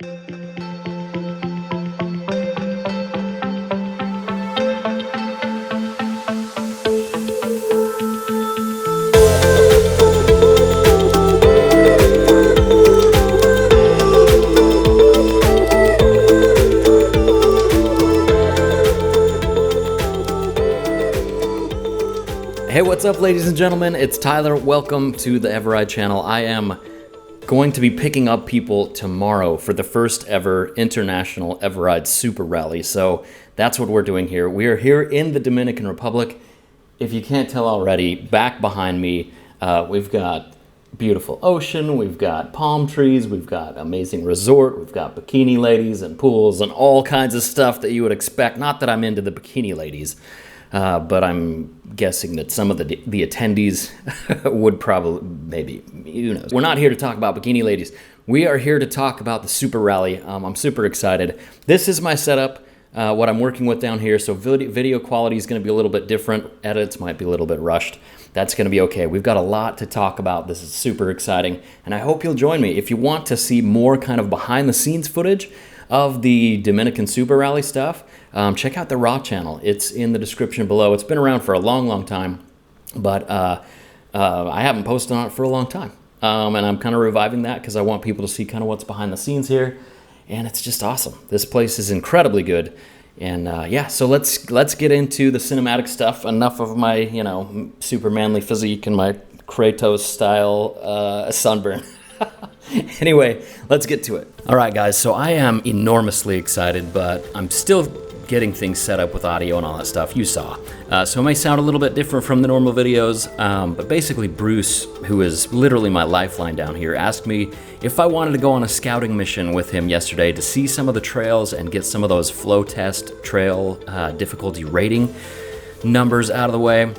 Hey, what's up, ladies and gentlemen? It's Tyler. Welcome to the Everride channel. I am going to be picking up people tomorrow for the first ever International Everride Super Rally. So that's what we're doing here. We are here in the Dominican Republic. If you can't tell already, back behind me, we've got beautiful ocean, we've got palm trees, we've got amazing resort, we've got bikini ladies and pools and all kinds of stuff that you would expect. Not that I'm into the bikini ladies. But I'm guessing that some of the attendees would probably, maybe, who knows. We're not here to talk about bikini ladies. We are here to talk about the Super Rally. I'm super excited. This is my setup, what I'm working with down here. So video quality is going to be a little bit different. Edits might be a little bit rushed. That's going to be okay. We've got a lot to talk about. This is super exciting. And I hope you'll join me. If you want to see more kind of behind the scenes footage of the Dominican Super Rally stuff, check out the Raw channel. It's in the description below. It's been around for a long, long time, but I haven't posted on it for a long time. And I'm kind of reviving that because I want people to see kind of what's behind the scenes here. And it's just awesome. This place is incredibly good. And yeah, so let's get into the cinematic stuff. Enough of my, super manly physique and my Kratos style sunburn. Anyway, let's get to it. All right, guys, so I am enormously excited, but I'm still getting things set up with audio and all that stuff you saw. So it may sound a little bit different from the normal videos, but basically Bruce, who is literally my lifeline down here, asked me if I wanted to go on a scouting mission with him yesterday to see some of the trails and get some of those flow test trail difficulty rating numbers out of the way,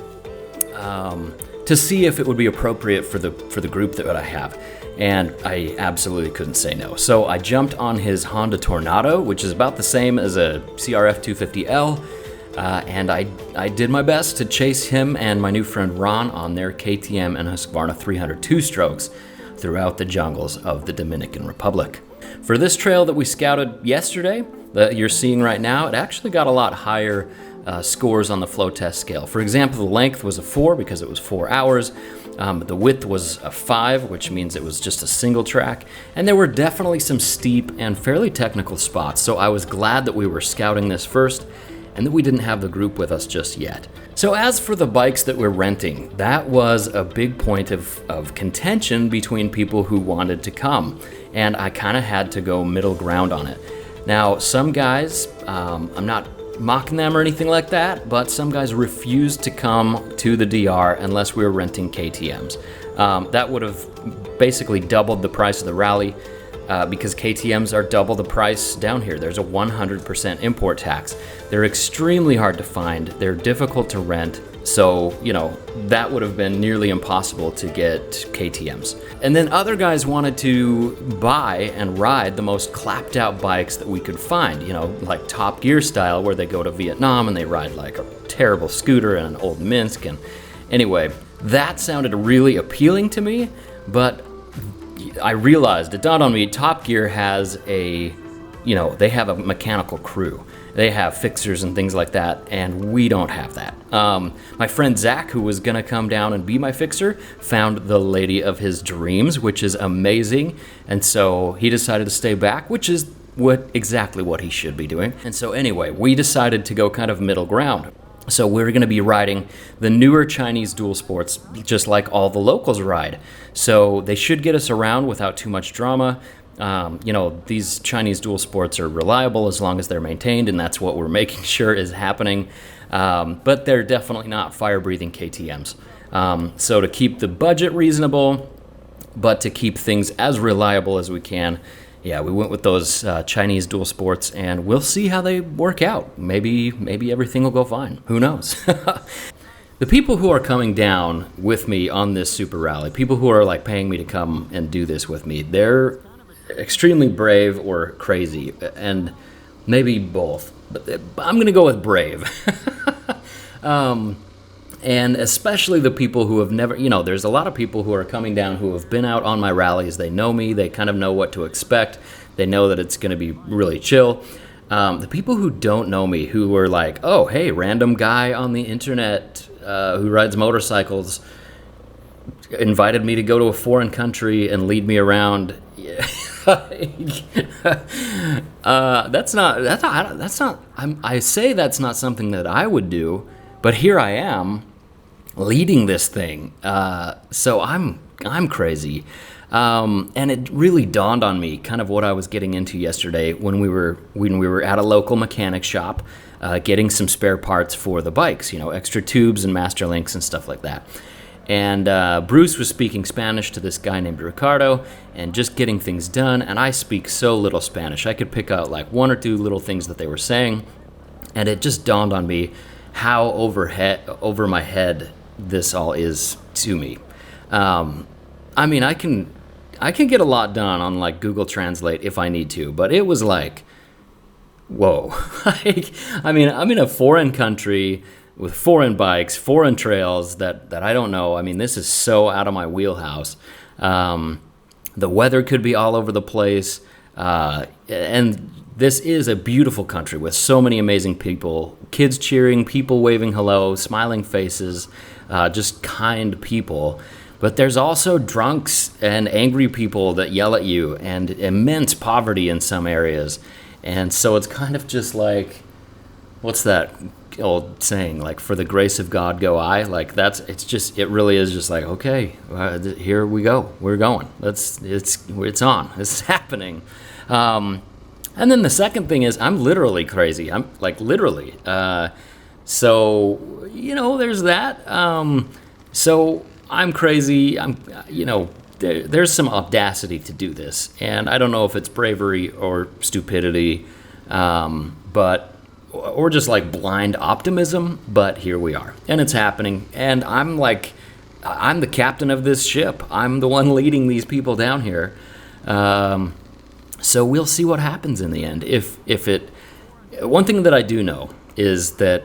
to see if it would be appropriate for the group that I have. And I absolutely couldn't say no. So I jumped on his Honda Tornado, which is about the same as a CRF 250L, and I did my best to chase him and my new friend Ron on their KTM and Husqvarna 300 two-strokes throughout the jungles of the Dominican Republic. For this trail that we scouted yesterday, that you're seeing right now, it actually got a lot higher scores on the flow test scale. For example, the length was a 4 because it was 4 hours. The width was a 5, which means it was just a single track, and there were definitely some steep and fairly technical spots, so I was glad that we were scouting this first and that we didn't have the group with us just yet. So as for the bikes that we're renting, that was a big point of contention between people who wanted to come, and I kind of had to go middle ground on it. Now, some guys, I'm not mocking them or anything like that, but some guys refused to come to the DR unless we were renting KTMs. That would have basically doubled the price of the rally because KTMs are double the price down here. There's a 100% import tax. They're extremely hard to find. They're difficult to rent. So, that would have been nearly impossible to get KTMs. And then other guys wanted to buy and ride the most clapped out bikes that we could find, like Top Gear style, where they go to Vietnam and they ride like a terrible scooter and an old Minsk. And anyway, that sounded really appealing to me, but I realized, it dawned on me, Top Gear has they have a mechanical crew. They have fixers and things like that, and we don't have that. My friend Zach, who was gonna come down and be my fixer, found the lady of his dreams, which is amazing, and so he decided to stay back, which is exactly what he should be doing. And so anyway, we decided to go kind of middle ground. So we're going to be riding the newer Chinese dual sports, just like all the locals ride. So they should get us around without too much drama. These Chinese dual sports are reliable as long as they're maintained, and that's what we're making sure is happening. But they're definitely not fire-breathing KTMs. So to keep the budget reasonable, but to keep things as reliable as we can, yeah, we went with those Chinese dual sports, and we'll see how they work out. Maybe everything will go fine. Who knows? The people who are coming down with me on this super rally, people who are like paying me to come and do this with me, they're extremely brave or crazy, and maybe both. But I'm going to go with brave. And especially the people who have never, there's a lot of people who are coming down who have been out on my rallies. They know me. They kind of know what to expect. They know that it's going to be really chill. The people who don't know me, who were like, oh, hey, random guy on the internet who rides motorcycles invited me to go to a foreign country and lead me around. I say that's not something that I would do, but here I am leading this thing. So I'm crazy. And it really dawned on me kind of what I was getting into yesterday when we were at a local mechanic shop, getting some spare parts for the bikes, extra tubes and master links and stuff like that. And Bruce was speaking Spanish to this guy named Ricardo and just getting things done. And I speak so little Spanish. I could pick out like one or two little things that they were saying. And it just dawned on me how over my head this all is to me. I mean, I can get a lot done on like Google Translate if I need to, but it was like, whoa. I mean, I'm in a foreign country with foreign bikes, foreign trails that I don't know. I mean, this is so out of my wheelhouse. The weather could be all over the place. And this is a beautiful country with so many amazing people, kids cheering, people waving hello, smiling faces, just kind people. But there's also drunks and angry people that yell at you and immense poverty in some areas. And so it's kind of just like, what's that old saying, like, for the grace of God go I? Like, it really is just like, okay, here we go, we're going, it's on, this is happening. And then the second thing is I'm literally crazy. I'm like literally, so there's that. So I'm crazy. There's some audacity to do this, and I don't know if it's bravery or stupidity, or just like blind optimism, but here we are, and it's happening, and I'm the captain of this ship. I'm the one leading these people down here. So we'll see what happens in the end. One thing that I do know is that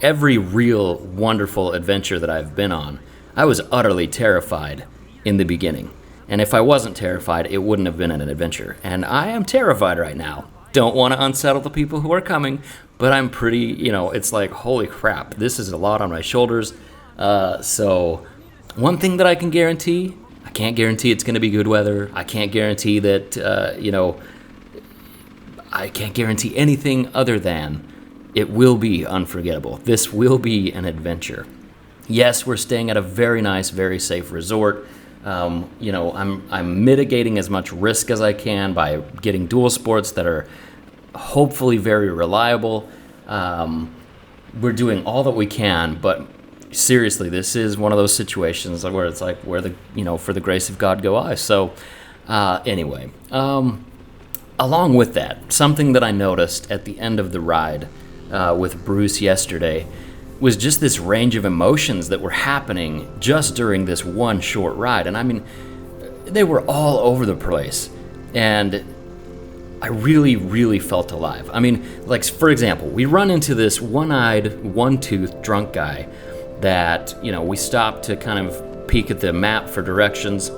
every real wonderful adventure that I've been on, I was utterly terrified in the beginning. And if I wasn't terrified, it wouldn't have been an adventure. And I am terrified right now. Don't want to unsettle the people who are coming, but I'm pretty, it's like, holy crap, this is a lot on my shoulders. So one thing that I can guarantee, I can't guarantee it's going to be good weather. I can't guarantee that, I can't guarantee anything other than it will be unforgettable. This will be an adventure. Yes, we're staying at a very nice, very safe resort. I'm mitigating as much risk as I can by getting dual sports that are hopefully very reliable. We're doing all that we can, but seriously, this is one of those situations where it's like, for the grace of God go I. So anyway, along with that, something that I noticed at the end of the ride with Bruce yesterday was just this range of emotions that were happening just during this one short ride. And I mean, they were all over the place. And I really, really felt alive. I mean, like, for example, we run into this one-eyed, one-toothed drunk guy that, we stopped to kind of peek at the map for directions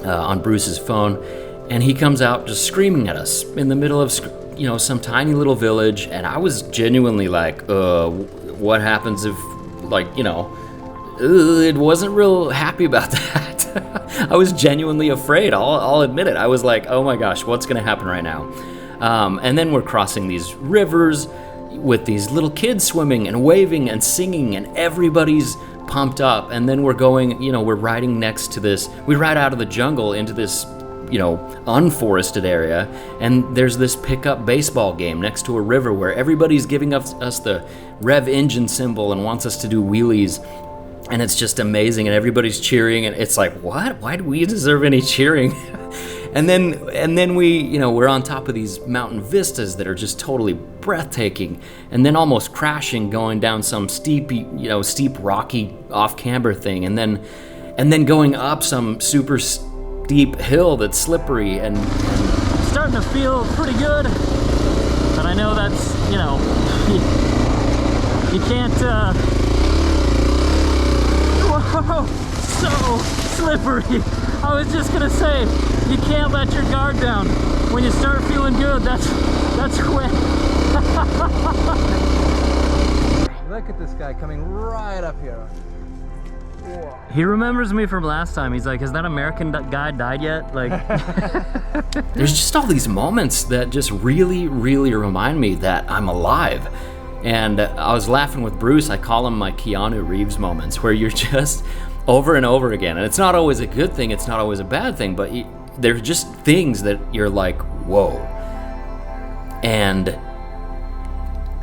on Bruce's phone. And he comes out just screaming at us in the middle of, some tiny little village. And I was genuinely like, what happens if, it wasn't real happy about that. I was genuinely afraid. I'll admit it. I was like, oh my gosh, what's going to happen right now? And then we're crossing these rivers with these little kids swimming and waving and singing, and everybody's pumped up. And then we're going, we're riding next to this. We ride out of the jungle into this, unforested area, and there's this pickup baseball game next to a river where everybody's giving us the rev engine symbol and wants us to do wheelies, and it's just amazing, and everybody's cheering, and it's like, what? Why do we deserve any cheering? and then we're on top of these mountain vistas that are just totally breathtaking, and then almost crashing, going down some steep rocky off-camber thing, and then going up some super steep hill that's slippery and starting to feel pretty good, but I know that's, you can't, whoa, so slippery. I was just gonna say, you can't let your guard down. when you start feeling good, that's quick. Look at this guy coming right up here. Whoa. He remembers me from last time. He's like, has that American guy died yet? Like, there's just all these moments that just really, really remind me that I'm alive. And I was laughing with Bruce. I call them my Keanu Reeves moments, where you're just over and over again. And it's not always a good thing. It's not always a bad thing, but they're just things that you're like, whoa. And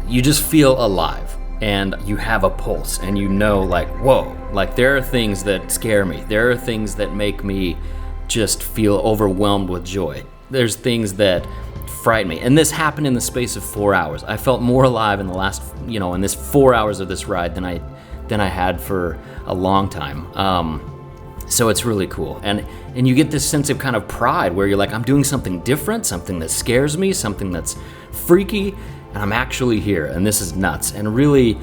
you just feel alive. And you have a pulse, and you know, like, whoa, like there are things that scare me. There are things that make me just feel overwhelmed with joy. There's things that frighten me. And this happened in the space of 4 hours. I felt more alive in the last, in this 4 hours of this ride than I had for a long time. So it's really cool. And you get this sense of kind of pride where you're like, I'm doing something different, something that scares me, something that's freaky, and I'm actually here, and this is nuts. And really,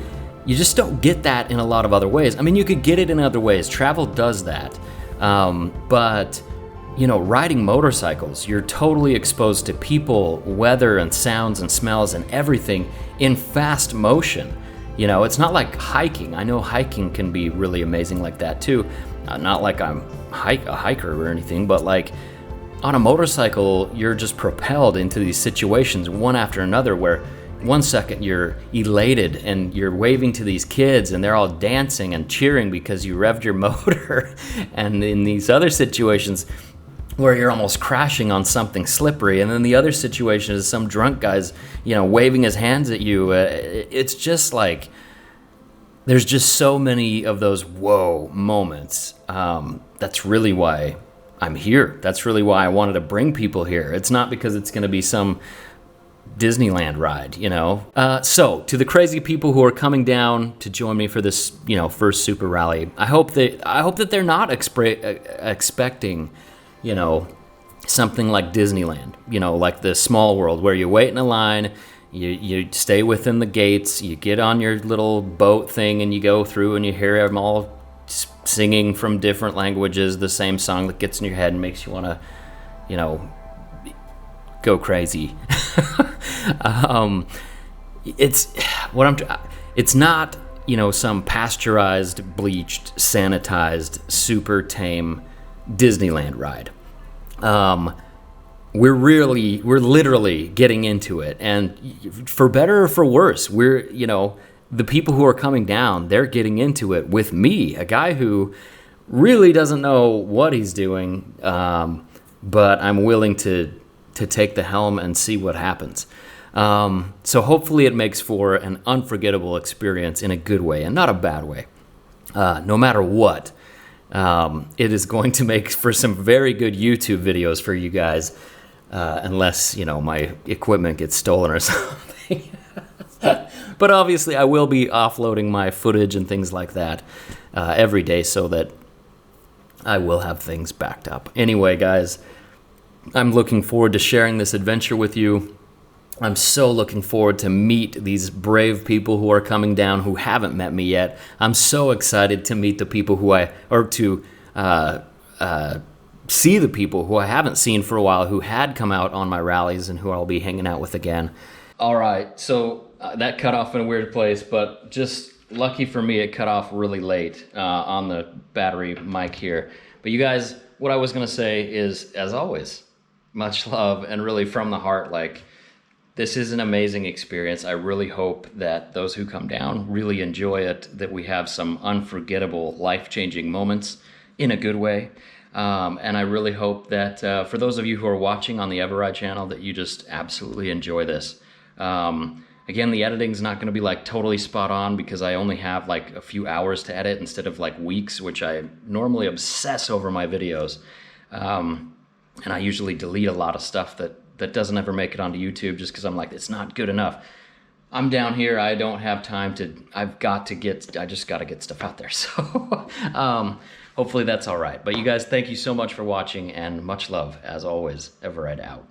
you just don't get that in a lot of other ways. I mean, you could get it in other ways. Travel does that. But, riding motorcycles, you're totally exposed to people, weather, and sounds, and smells, and everything in fast motion. It's not like hiking. I know hiking can be really amazing like that, too. Not like I'm a hiker or anything, but like, on a motorcycle, you're just propelled into these situations one after another where one second you're elated and you're waving to these kids and they're all dancing and cheering because you revved your motor. And in these other situations where you're almost crashing on something slippery. And then the other situation is some drunk guy's, waving his hands at you. It's just like, there's just so many of those whoa moments. That's really why I'm here. That's really why I wanted to bring people here. It's not because it's going to be some Disneyland ride, So to the crazy people who are coming down to join me for this, first super rally, I hope that they're not expecting, something like Disneyland, like the Small World where you wait in a line, you stay within the gates, you get on your little boat thing and you go through and you hear them all singing from different languages the same song that gets in your head and makes you want to, go crazy. It's not, some pasteurized, bleached, sanitized, super tame Disneyland ride. We're literally getting into it, and for better or for worse, the people who are coming down, they're getting into it with me, a guy who really doesn't know what he's doing, but I'm willing to take the helm and see what happens. So hopefully it makes for an unforgettable experience in a good way and not a bad way. No matter what, it is going to make for some very good YouTube videos for you guys, unless, my equipment gets stolen or something. But obviously I will be offloading my footage and things like that every day so that I will have things backed up. Anyway, guys, I'm looking forward to sharing this adventure with you. I'm so looking forward to meet these brave people who are coming down who haven't met me yet. I'm so excited to meet the people see the people who I haven't seen for a while, who had come out on my rallies and who I'll be hanging out with again. All right, so that cut off in a weird place, but just lucky for me, it cut off really late on the battery mic here. But you guys, what I was gonna say is, as always, much love, and really from the heart, like, this is an amazing experience. I really hope that those who come down really enjoy it, that we have some unforgettable, life-changing moments in a good way. And I really hope that for those of you who are watching on the Everride channel, that you just absolutely enjoy this. Again, the editing's not gonna be like totally spot on because I only have like a few hours to edit instead of like weeks, which I normally obsess over my videos. And I usually delete a lot of stuff that doesn't ever make it onto YouTube just because I'm like, it's not good enough. I'm down here, I don't have time to, I just gotta get stuff out there. So hopefully that's all right. But you guys, thank you so much for watching, and much love, as always. Everride out.